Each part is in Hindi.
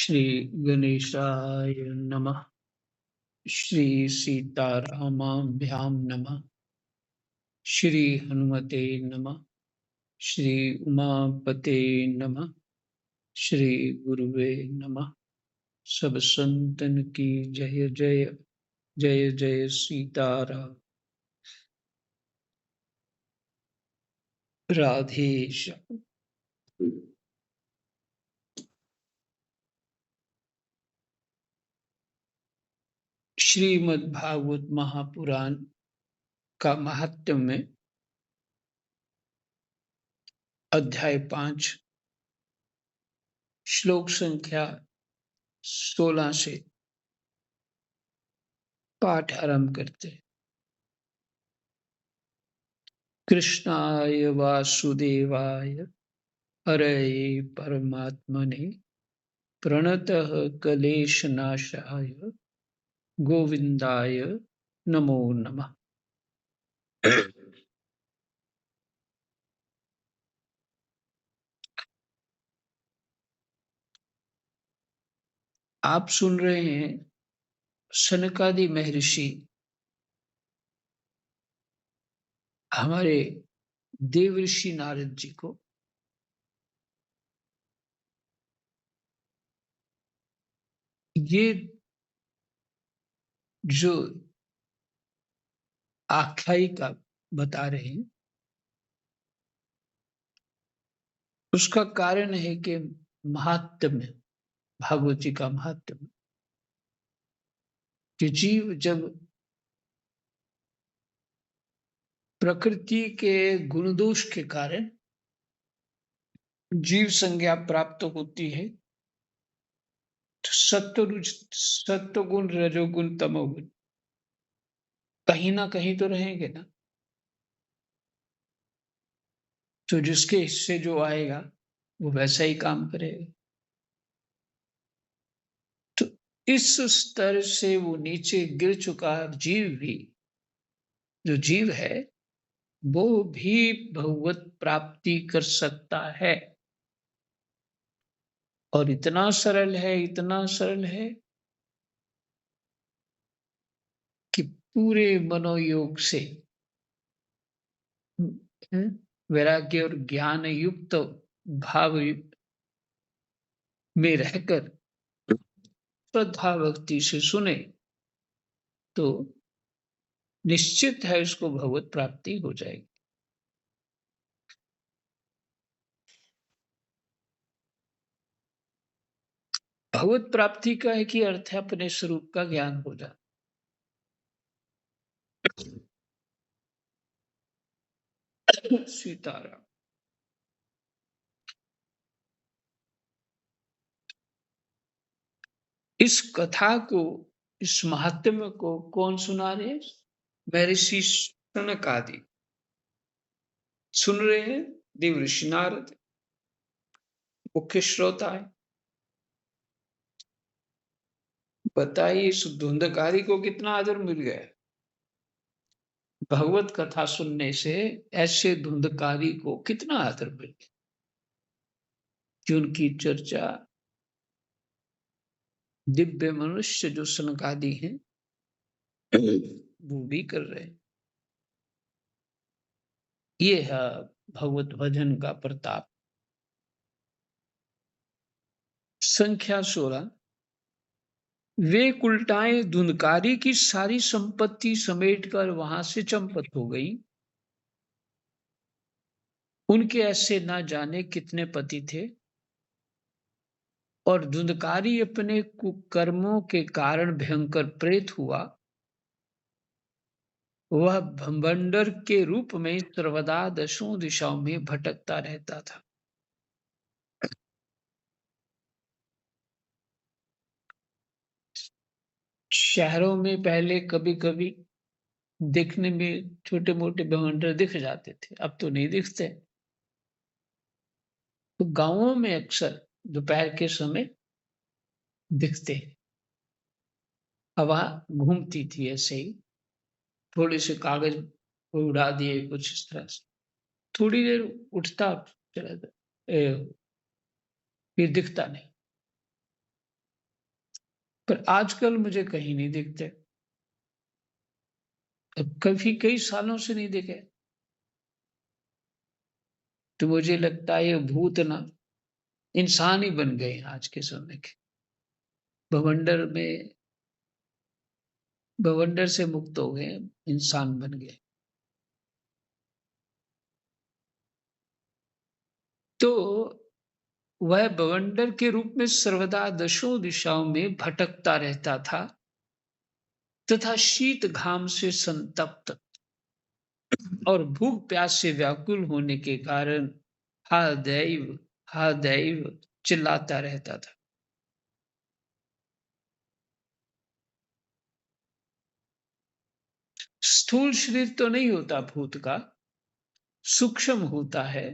श्री गणेशाय नमः। श्री सीतारामाभ्यां नमः। श्री हनुमते नमः। श्री उमापते नमः। श्री गुरुवे नमः। सब संतन की जय जय। जय जय सीताराम। राधे श्याम। श्रीमद् भागवत महापुराण का महात्म्य में अध्याय 5 श्लोक संख्या 16 से पाठ आरंभ करते हैं। कृष्णाय वासुदेवाय हरये परमात्मने प्रणतः क्लेशनाशाय गोविंदाय नमो नमः। आप सुन रहे हैं सनकादि महर्षि हमारे देवर्षि नारद जी को ये जो आख्यायिका बता रहे हैं उसका कारण है कि महात्म्य, भागवत जी का महात्म्य, कि जीव जब प्रकृति के गुण दोष के कारण जीव संज्ञा प्राप्त होती है तो सत्वगुण रजोगुण तमोगुण कहीं ना कहीं तो रहेंगे ना। तो जिसके हिस्से जो आएगा वो वैसा ही काम करेगा। तो इस स्तर से वो नीचे गिर चुका जीव भी, जो जीव है वो भी भगवत प्राप्ति कर सकता है। और इतना सरल है, इतना सरल है कि पूरे मनोयोग से वैराग्य और ज्ञान युक्त भाव में रहकर श्रद्धा भक्ति से सुने तो निश्चित है उसको भगवत प्राप्ति हो जाएगी। भगवत प्राप्ति का एक ही अर्थ है अपने स्वरूप का ज्ञान हो जाना। सीताराम। इस कथा को, इस महात्म्य को कौन सुना रहे? महर्षि सनक आदि सुन रहे हैं। देवर्षि नारद मुख्य श्रोता है। बताइए इस धुंधकारी को कितना आदर मिल गया। भगवत कथा सुनने से ऐसे धुंधकारी को कितना आदर मिल गया कि उनकी चर्चा दिव्य मनुष्य जो सनकादि हैं वो भी कर रहे हैं। ये है भगवत भजन का प्रताप। संख्या 16। वे उल्टाएं धुंधकारी की सारी संपत्ति समेटकर वहां से चंपत हो गई। उनके ऐसे ना जाने कितने पति थे और धुंधकारी अपने कुकर्मों के कारण भयंकर प्रेत हुआ। वह भंबंडर के रूप में सर्वदा दशों दिशाओं में भटकता रहता था। शहरों में पहले कभी कभी देखने में छोटे मोटे भवंडर दिख जाते थे, अब तो नहीं दिखते। तो गांवों में अक्सर दोपहर के समय दिखते हैं। हवा घूमती थी ऐसे ही, थोड़े से कागज उड़ा दिए कुछ इस तरह से, थोड़ी देर उठता चला जाता, फिर दिखता नहीं। पर आजकल मुझे कहीं नहीं दिखते। अब कभी कई सालों से नहीं दिखे। तो मुझे लगता है ये भूत ना इंसान ही बन गए हैं आज के समय के। बवंडर में बवंडर से मुक्त हो गए, इंसान बन गए। तो वह बवंडर के रूप में सर्वदा दशों दिशाओं में भटकता रहता था तथा शीत घाम से संतप्त और भूख प्यास से व्याकुल होने के कारण हा दैव हा दैव चिल्लाता रहता था। स्थूल शरीर तो नहीं होता भूत का, सूक्ष्म होता है।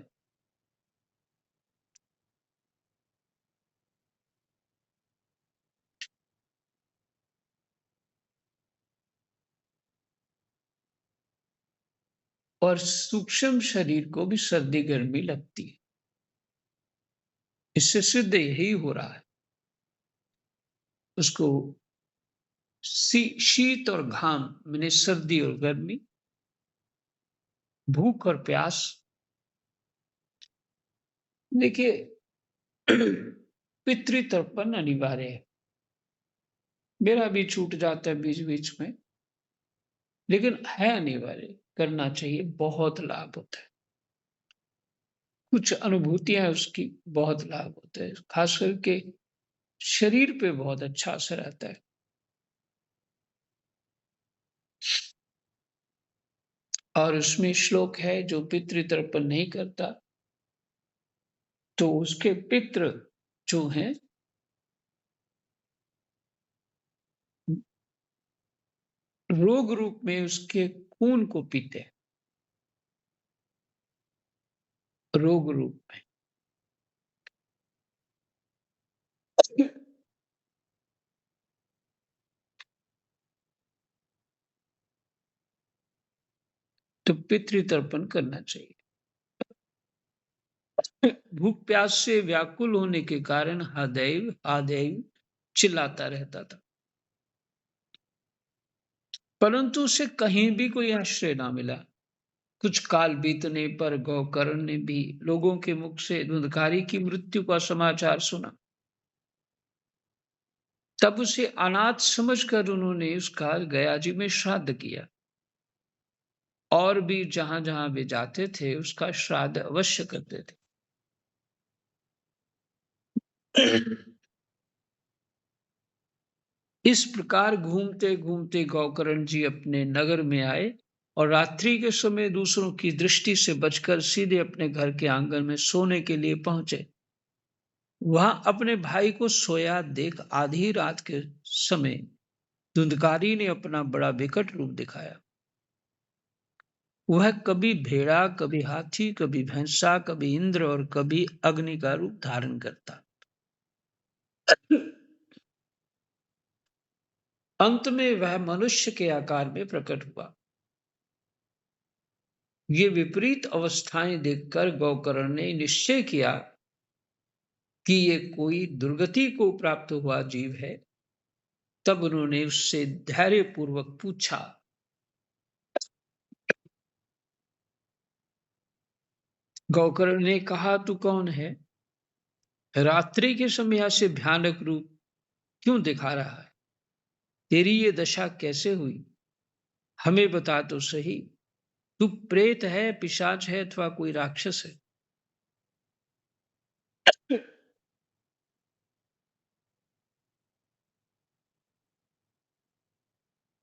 और सूक्ष्म शरीर को भी सर्दी गर्मी लगती है। इससे सिद्ध यही हो रहा है। उसको शीत और घाम माने सर्दी और गर्मी, भूख और प्यास। देखिए पितृतर्पण अनिवार्य है। मेरा भी छूट जाता है बीच बीच में, लेकिन है अनिवार्य, करना चाहिए, बहुत लाभ होता है। कुछ अनुभूतियां उसकी बहुत लाभ होता है, खास करके शरीर पे बहुत अच्छा असर आता है। और उसमें श्लोक है, जो पितृतर्पण नहीं करता तो उसके पितृ जो हैं रोग रूप में उसके खून को पीते हैं, रोग रूप में। तो पितृतर्पण करना चाहिए। भूख प्यास से व्याकुल होने के कारण हादैव हादैव चिल्लाता रहता था, परंतु उसे कहीं भी कोई आश्रय ना मिला। कुछ काल बीतने पर गौकर्ण ने भी लोगों के मुख से धुंधकारी की मृत्यु का समाचार सुना। तब उसे अनाथ समझकर उन्होंने उसका गया जी में श्राद्ध किया, और भी जहां जहां वे जाते थे उसका श्राद्ध अवश्य करते थे। इस प्रकार घूमते घूमते गौकर्ण जी अपने नगर में आए और रात्रि के समय दूसरों की दृष्टि से बचकर सीधे अपने घर के आंगन में सोने के लिए पहुंचे। वहां अपने भाई को सोया देख आधी रात के समय धुंधकारी ने अपना बड़ा विकट रूप दिखाया। वह कभी भेड़ा, कभी हाथी, कभी भैंसा, कभी इंद्र और कभी अग्नि का रूप धारण करता। अंत में वह मनुष्य के आकार में प्रकट हुआ। ये विपरीत अवस्थाएं देखकर गौकर्ण ने निश्चय किया कि ये कोई दुर्गति को प्राप्त हुआ जीव है। तब उन्होंने उससे धैर्य पूर्वक पूछा, गौकर्ण ने कहा, तू कौन है? रात्रि के समय ऐसे भयानक रूप क्यों दिखा रहा है? तेरी ये दशा कैसे हुई? हमें बता तो सही। तू प्रेत है, पिशाच है अथवा कोई राक्षस है?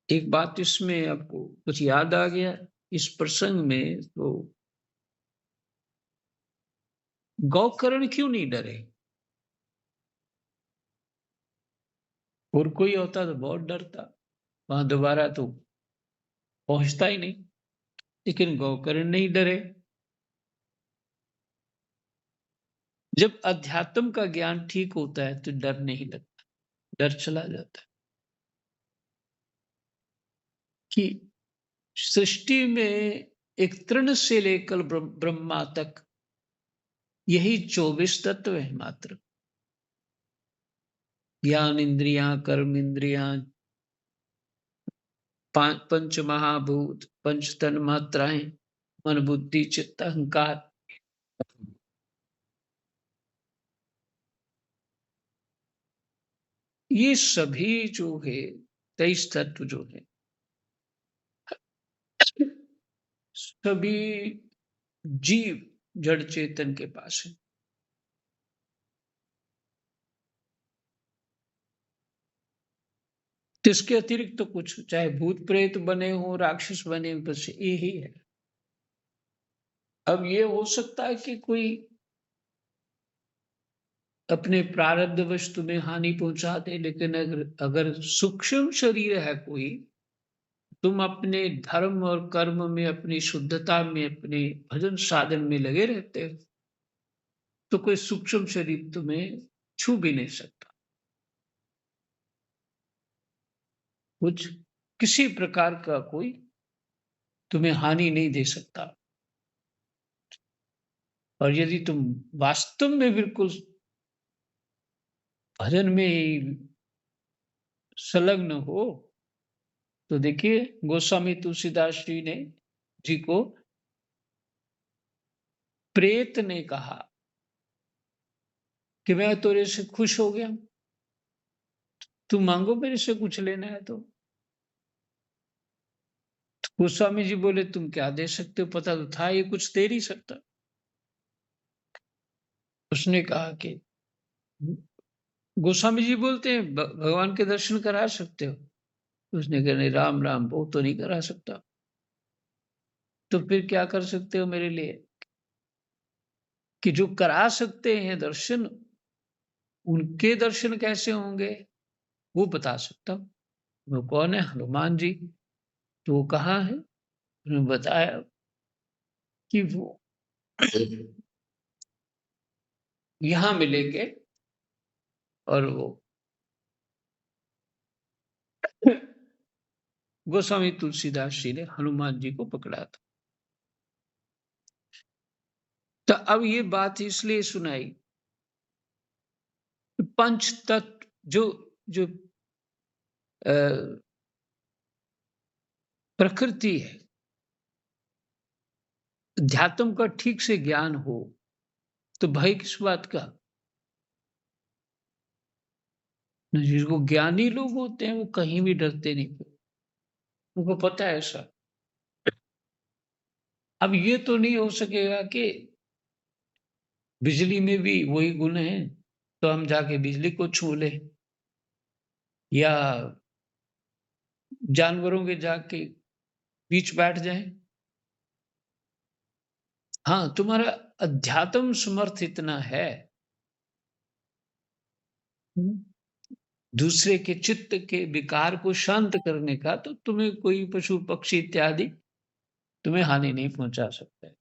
एक बात इसमें आपको कुछ याद आ गया इस प्रसंग में, तो गौकर्ण क्यों नहीं डरे? और कोई होता तो बहुत डरता, वहां दोबारा तो पहुंचता ही नहीं। लेकिन गौकर्ण नहीं डरे। जब अध्यात्म का ज्ञान ठीक होता है तो डर नहीं लगता, डर चला जाता है। कि सृष्टि में एक तृण से लेकर ब्रह्मा तक यही 24 तत्व है मात्र। ज्ञान इंद्रियां, कर्म इंद्रियां, पंच महाभूत, पंच तन मात्राएं, मन बुद्धि चित्त अहंकार, ये सभी जो है 23 तत्व जो है सभी जीव जड़ चेतन के पास है। इसके अतिरिक्त तो कुछ, चाहे भूत प्रेत बने हो, राक्षस बने हो, बस यही है। अब ये हो सकता है कि कोई अपने प्रारब्ध वश तुम्हें हानि पहुंचा दे, लेकिन अगर अगर सूक्ष्म शरीर है कोई, तुम अपने धर्म और कर्म में, अपनी शुद्धता में, अपने भजन साधन में लगे रहते हो, तो कोई सूक्ष्म शरीर तुम्हें छू भी नहीं सकता। कुछ किसी प्रकार का कोई तुम्हें हानि नहीं दे सकता। और यदि तुम वास्तव में बिल्कुल भजन में ही संलग्न हो, तो देखिए गोस्वामी तुलसीदास जी को प्रेत ने कहा कि मैं तेरे से खुश हो गया, तुम मांगो मेरे से कुछ लेना है तो। गोस्वामी जी बोले तुम क्या दे सकते हो, पता तो था ये कुछ दे नहीं सकता। उसने कहा कि गोस्वामी जी बोलते हैं भगवान के दर्शन करा सकते हो? उसने कहा नहीं, राम राम वो तो नहीं करा सकता। तो फिर क्या कर सकते हो मेरे लिए? कि जो करा सकते हैं दर्शन, उनके दर्शन कैसे होंगे वो बता सकता हूँ। वो कौन है? हनुमान जी। तो वो कहाँ है? उन्होंने बताया कि वो यहाँ मिलेंगे। और वो गोस्वामी तुलसीदास जी ने हनुमान जी को पकड़ा था। तो अब ये बात इसलिए सुनाई, पंच तत्व जो जो अ, प्रकृति है, अध्यात्म का ठीक से ज्ञान हो तो भय किस बात का? जिसको ज्ञानी लोग होते हैं वो कहीं भी डरते नहीं, उनको पता है ऐसा। अब ये तो नहीं हो सकेगा कि बिजली में भी वही गुण है तो हम जाके बिजली को छू ले, या जानवरों के जाके बीच बैठ जाए। हाँ, तुम्हारा अध्यात्म समर्थ इतना है, हम्म, दूसरे के चित्त के विकार को शांत करने का, तो तुम्हें कोई पशु पक्षी इत्यादि तुम्हें हानि नहीं पहुंचा सकते।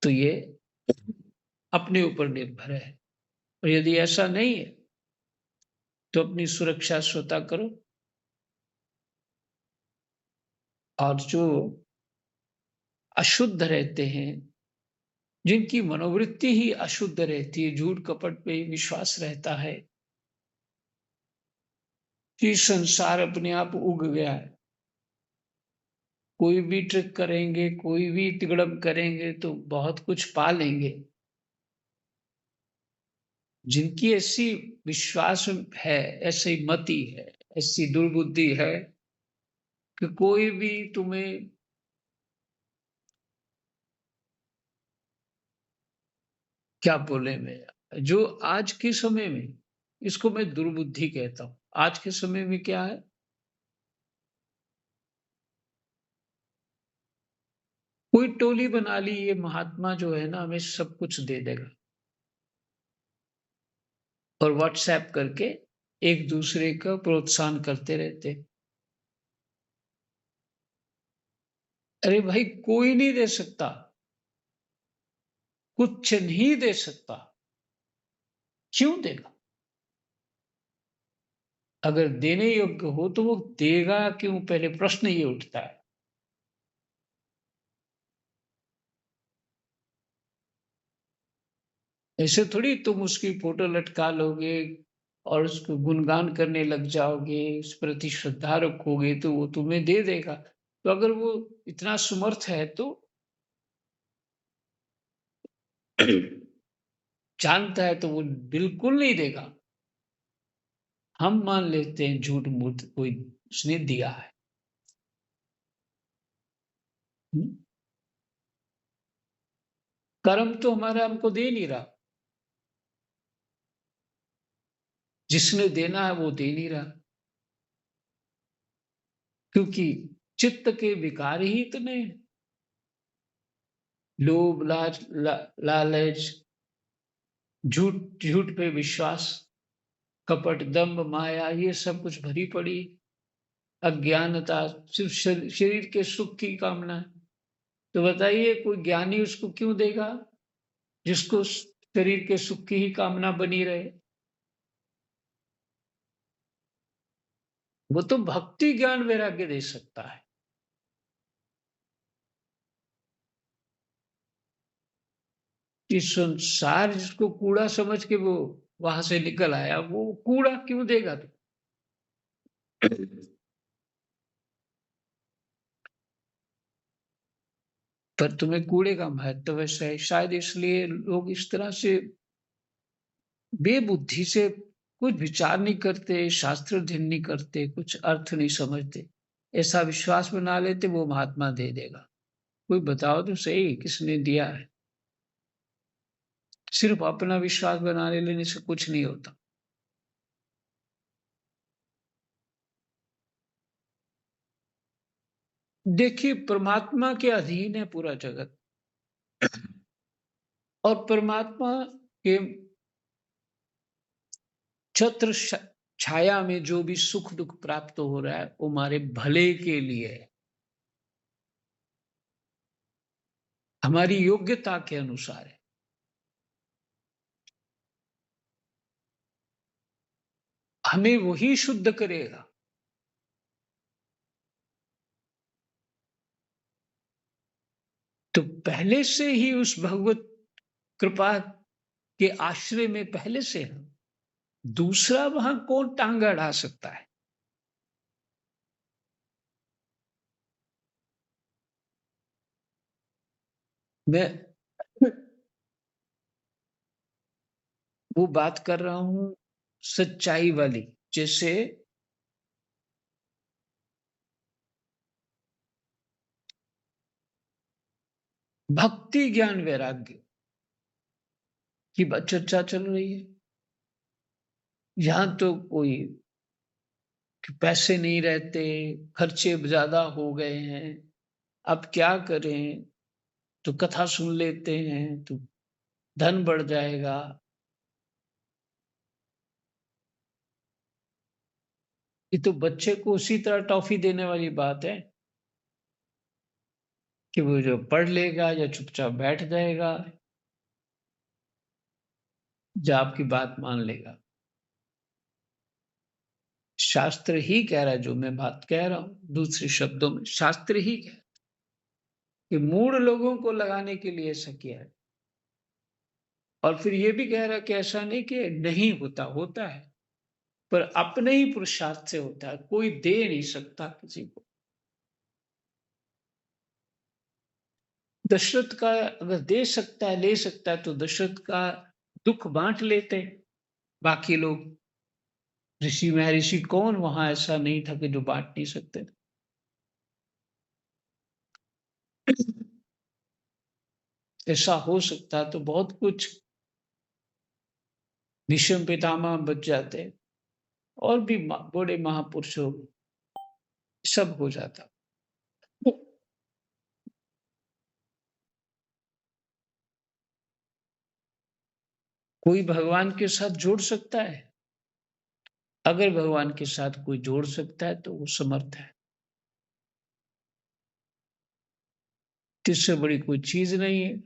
तो ये अपने ऊपर निर्भर है। और यदि ऐसा नहीं है तो अपनी सुरक्षा स्वतः करो। और जो अशुद्ध रहते हैं, जिनकी मनोवृत्ति ही अशुद्ध रहती है, झूठ कपट पे विश्वास रहता है कि संसार अपने आप उग गया है, कोई भी ट्रिक करेंगे, कोई भी तिगड़म करेंगे तो बहुत कुछ पा लेंगे। जिनकी ऐसी विश्वास है, ऐसी मति है, ऐसी दुर्बुद्धि है कि कोई भी तुम्हें क्या बोले, मैं जो आज के समय में, इसको मैं दुर्बुद्धि कहता हूं। आज के समय में क्या है, कोई टोली बना ली, ये महात्मा जो है ना हमें सब कुछ दे देगा, और व्हाट्सएप करके एक दूसरे का प्रोत्साहन करते रहते। अरे भाई, कोई नहीं दे सकता, कुछ नहीं दे सकता, क्यों देगा? अगर देने योग्य हो तो वो देगा क्यों, पहले प्रश्न ये उठता है। ऐसे थोड़ी तुम उसकी फोटो लटका लोगे और उसको गुणगान करने लग जाओगे, उस प्रति श्रद्धा रखोगे तो वो तुम्हें दे देगा। तो अगर वो इतना समर्थ है तो जानता है तो वो बिल्कुल नहीं देगा। हम मान लेते हैं झूठ-मूठ कोई उसने दिया है। हुँ? कर्म तो हमारा हमको दे नहीं रहा। जिसने देना है वो दे नहीं रहा। क्योंकि चित्त के विकार ही इतने हैं। लोभ, लालच, झूठ झूठ पे विश्वास, कपट, दंभ, माया ये सब कुछ भरी पड़ी। अज्ञानता, सिर्फ शरीर के सुख की कामना है। तो बताइए कोई ज्ञानी उसको क्यों देगा? जिसको शरीर के सुख की ही कामना बनी रहे। वो तो भक्ति ज्ञान वैराग्य दे सकता है। कि संसार जिसको कूड़ा समझ के वो वहां से निकल आया, वो कूड़ा क्यों देगा तू? पर तुम्हें कूड़े का महत्व वैसा है, शायद इसलिए लोग इस तरह से बेबुद्धि से कुछ विचार नहीं करते, शास्त्र अध्ययन नहीं करते, कुछ अर्थ नहीं समझते। ऐसा विश्वास बना लेते वो महात्मा दे देगा। कोई बताओ तो सही किसने दिया है? सिर्फ अपना विश्वास बनाने लेने से कुछ नहीं होता। देखिए परमात्मा के अधीन है पूरा जगत और परमात्मा के छत्र छाया में जो भी सुख दुख प्राप्त हो रहा है वो हमारे भले के लिए है, हमारी योग्यता के अनुसार है। हमें वही शुद्ध करेगा। तो पहले से ही उस भगवत कृपा के आश्रय में पहले से हम, दूसरा वहां कौन टांग अड़ा सकता है? मैं वो बात कर रहा हूं सच्चाई वाली। जैसे भक्ति ज्ञान वैराग्य की चर्चा चल रही है। यहाँ तो कोई पैसे नहीं रहते, खर्चे ज्यादा हो गए हैं, अब क्या करें? तो कथा सुन लेते हैं तो धन बढ़ जाएगा। ये तो बच्चे को उसी तरह टॉफी देने वाली बात है कि वो जो पढ़ लेगा या चुपचाप बैठ जाएगा या आपकी बात मान लेगा। शास्त्र ही कह रहा है जो मैं बात कह रहा हूं, दूसरे शब्दों में शास्त्र ही कह कि मूढ़ लोगों को लगाने के लिए ऐसा किया है। और फिर ये भी कह रहा है कि ऐसा नहीं कि नहीं होता, होता है, पर अपने ही पुरुषार्थ से होता है, कोई दे नहीं सकता किसी को। दशरथ का अगर दे सकता है, ले सकता है तो दशरथ का दुख बांट लेते बाकी लोग। ऋषि महर्षि कौन वहां ऐसा नहीं था कि जो बांट नहीं सकते थे। ऐसा हो सकता तो बहुत कुछ भीष्म पितामह बच जाते और भी बड़े महापुरुष हो, सब हो जाता। कोई भगवान के साथ जोड़ सकता है? अगर भगवान के साथ कोई जोड़ सकता है तो वो समर्थ है। इससे बड़ी कोई चीज नहीं है।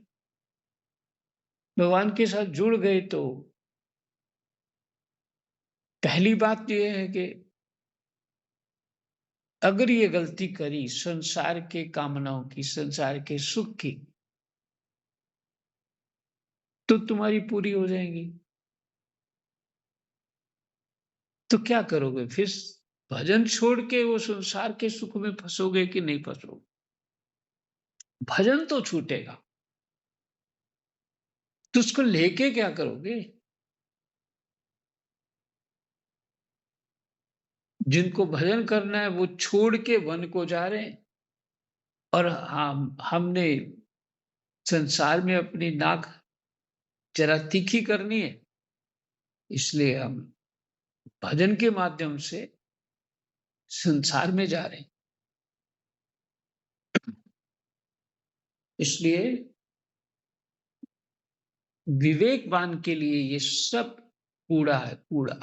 भगवान के साथ जुड़ गए तो पहली बात यह है कि अगर ये गलती करी संसार के कामनाओं की, संसार के सुख की, तो तुम्हारी पूरी हो जाएंगी। तो क्या करोगे फिर? भजन छोड़ के वो संसार के सुख में फंसोगे कि नहीं फंसोगे? भजन तो छूटेगा, तो उसको लेके क्या करोगे? जिनको भजन करना है वो छोड़ के वन को जा रहे हैं, और हमने संसार में अपनी नाक जरा तीखी करनी है, इसलिए हम भजन के माध्यम से संसार में जा रहे हैं। इसलिए विवेकवान के लिए ये सब कूड़ा है, कूड़ा।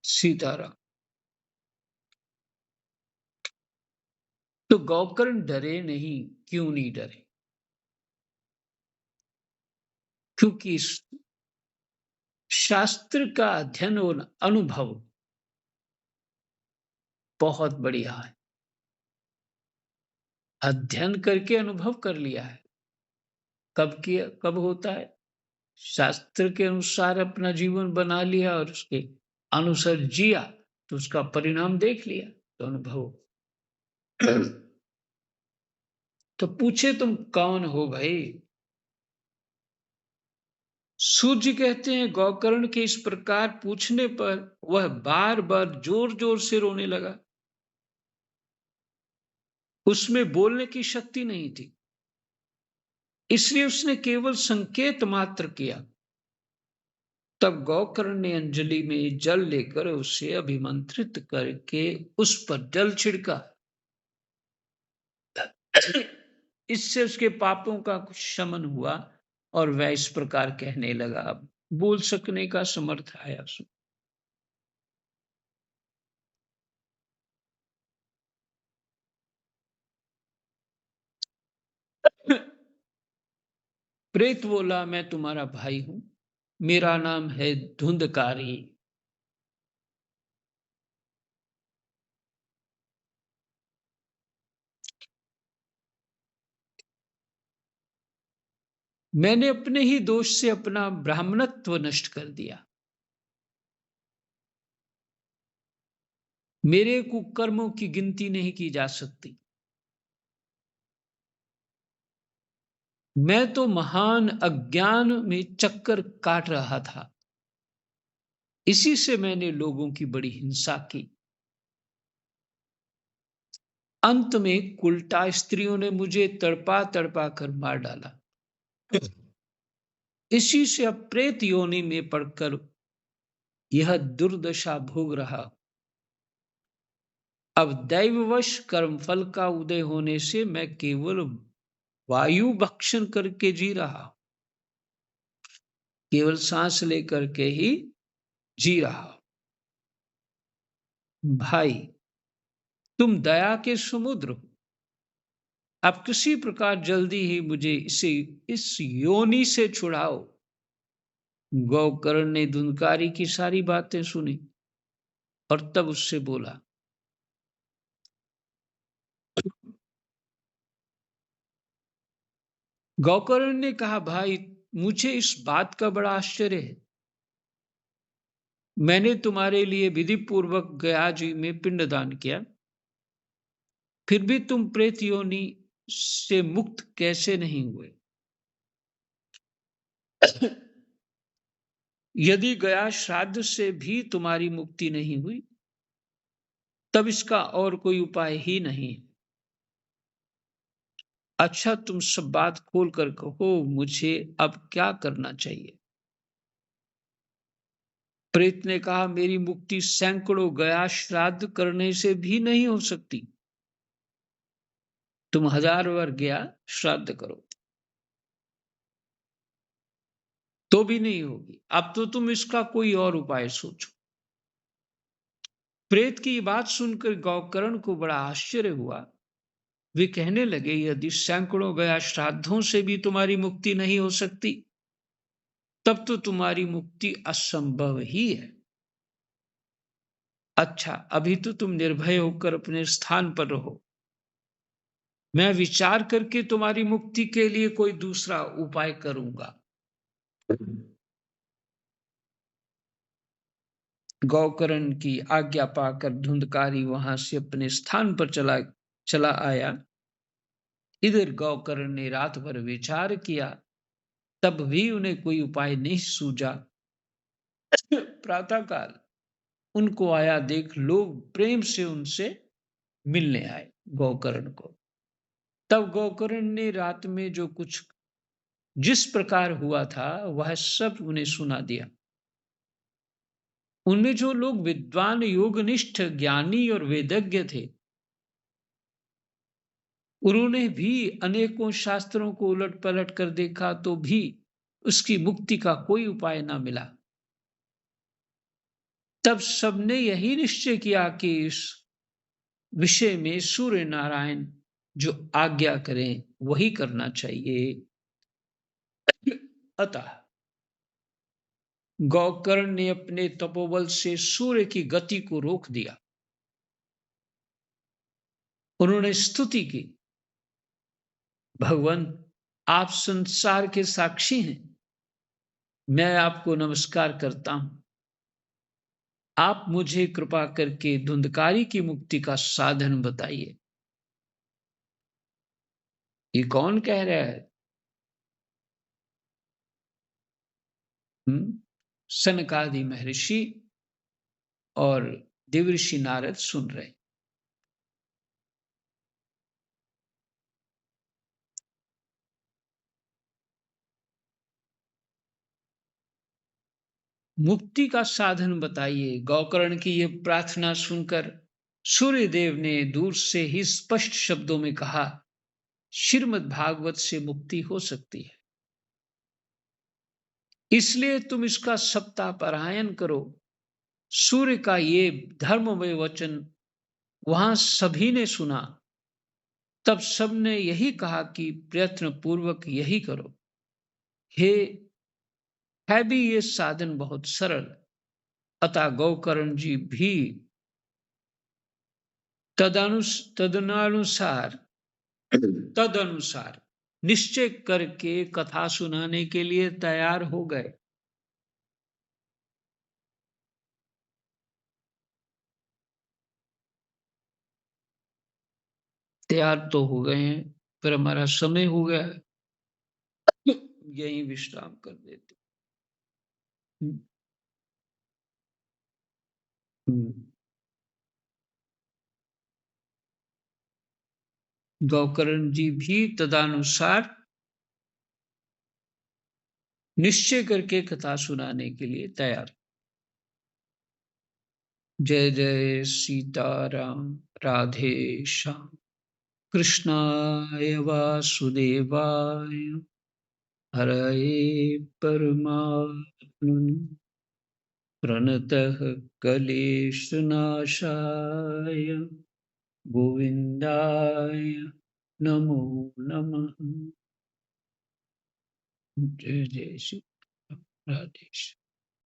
सीताराम। तो गौकर्ण डरे नहीं, क्यों नहीं डरे? क्योंकि शास्त्र का अध्ययन और अनुभव बहुत बढ़िया है। अध्ययन करके अनुभव कर लिया है। कब किया, कब होता है? शास्त्र के अनुसार अपना जीवन बना लिया और उसके अनुसार जिया, तो उसका परिणाम देख लिया, तो अनुभव। तो पूछे तुम कौन हो भाई? सूर्य कहते हैं गौकर्ण के इस प्रकार पूछने पर वह बार बार जोर जोर से रोने लगा। उसमें बोलने की शक्ति नहीं थी, इसलिए उसने केवल संकेत मात्र किया। तब गौकर्ण ने अंजलि में जल लेकर उसे अभिमंत्रित करके उस पर जल छिड़का। इससे उसके पापों का कुछ शमन हुआ और वह इस प्रकार कहने लगा। अब बोल सकने का समर्थ आया उसमें। प्रेत बोला, मैं तुम्हारा भाई हूं, मेरा नाम है धुंधकारी। मैंने अपने ही दोष से अपना ब्राह्मणत्व नष्ट कर दिया। मेरे कुकर्मों की गिनती नहीं की जा सकती। मैं तो महान अज्ञान में चक्कर काट रहा था, इसी से मैंने लोगों की बड़ी हिंसा की। अंत में उल्टा स्त्रियों ने मुझे तड़पा तड़पा कर मार डाला। इसी से अब प्रेत योनि में पड़कर यह दुर्दशा भोग रहा। अब दैववश कर्मफल का उदय होने से मैं केवल वायु भक्षण करके जी रहा, केवल सांस लेकर के ही जी रहा। भाई, तुम दया के समुद्र हो, अब किसी प्रकार जल्दी ही मुझे इस योनि से छुड़ाओ। गौकर्ण ने धुंधकारी की सारी बातें सुनी और तब उससे बोला। गौकर्ण ने कहा, भाई, मुझे इस बात का बड़ा आश्चर्य है। मैंने तुम्हारे लिए विधि पूर्वक गया जी में पिंडदान किया, फिर भी तुम प्रेत योनि से मुक्त कैसे नहीं हुए? यदि गया श्राद्ध से भी तुम्हारी मुक्ति नहीं हुई, तब इसका और कोई उपाय ही नहीं। अच्छा, तुम सब बात खोल कर कहो, मुझे अब क्या करना चाहिए? प्रेत ने कहा, मेरी मुक्ति सैकड़ों गया श्राद्ध करने से भी नहीं हो सकती। तुम 1000 बार गया श्राद्ध करो तो भी नहीं होगी। अब तो तुम इसका कोई और उपाय सोचो। प्रेत की बात सुनकर गौकर्ण को बड़ा आश्चर्य हुआ। वे कहने लगे, यदि सैकड़ों गया श्राद्धों से भी तुम्हारी मुक्ति नहीं हो सकती, तब तो तुम्हारी मुक्ति असंभव ही है। अच्छा, अभी तो तुम निर्भय होकर अपने स्थान पर रहो। मैं विचार करके तुम्हारी मुक्ति के लिए कोई दूसरा उपाय करूंगा। गौकर्ण की आज्ञा पाकर धुंधकारी वहां से अपने स्थान पर चला चला आया। इधर गौकर्ण ने रात भर विचार किया, तब भी उन्हें कोई उपाय नहीं सूझा। प्रातःकाल उनको आया देख लोग प्रेम से उनसे मिलने आए गौकर्ण को। तब गौकर्ण ने रात में जो कुछ जिस प्रकार हुआ था वह सब उन्हें सुना दिया। उनमें जो लोग विद्वान, योगनिष्ठ, ज्ञानी और वेदज्ञ थे, उन्होंने भी अनेकों शास्त्रों को उलट पलट कर देखा तो भी उसकी मुक्ति का कोई उपाय ना मिला। तब सबने यही निश्चय किया कि इस विषय में सूर्य नारायण जो आज्ञा करें वही करना चाहिए। अतः गौकर्ण ने अपने तपोबल से सूर्य की गति को रोक दिया। उन्होंने स्तुति की, भगवान आप संसार के साक्षी हैं, मैं आपको नमस्कार करता हूं। आप मुझे कृपा करके धुंधकारी की मुक्ति का साधन बताइए। ये कौन कह रहा है? सनकादि महर्षि और देवर्षि नारद सुन रहे। मुक्ति का साधन बताइए। गौकर्ण की ये प्रार्थना सुनकर सूर्यदेव ने दूर से ही स्पष्ट शब्दों में कहा, श्रीमद् भागवत से मुक्ति हो सकती है, इसलिए तुम इसका सप्ताह पारायण करो। सूर्य का ये धर्ममय वचन वहां सभी ने सुना। तब सबने यही कहा कि प्रयत्न पूर्वक यही करो। हे है भी ये साधन बहुत सरल। अतः गौकर्ण जी भी तदनुसार तदनुसार निश्चय करके कथा सुनाने के लिए तैयार हो गए। तैयार तो हो गए हैं, पर हमारा समय हो गया है, यही विश्राम कर देते। हम्म, हम्म। गौकर्ण जी भी तदनुसार निश्चय करके कथा सुनाने के लिए तैयार। जय जय सीताराम, राधे श्याम, कृष्णाय वासुदेवाय, हरये परमात्मने, प्रणतः क्लेशनाशाय गोविन्दाय नमो नमः। जय जय श्री राधेश।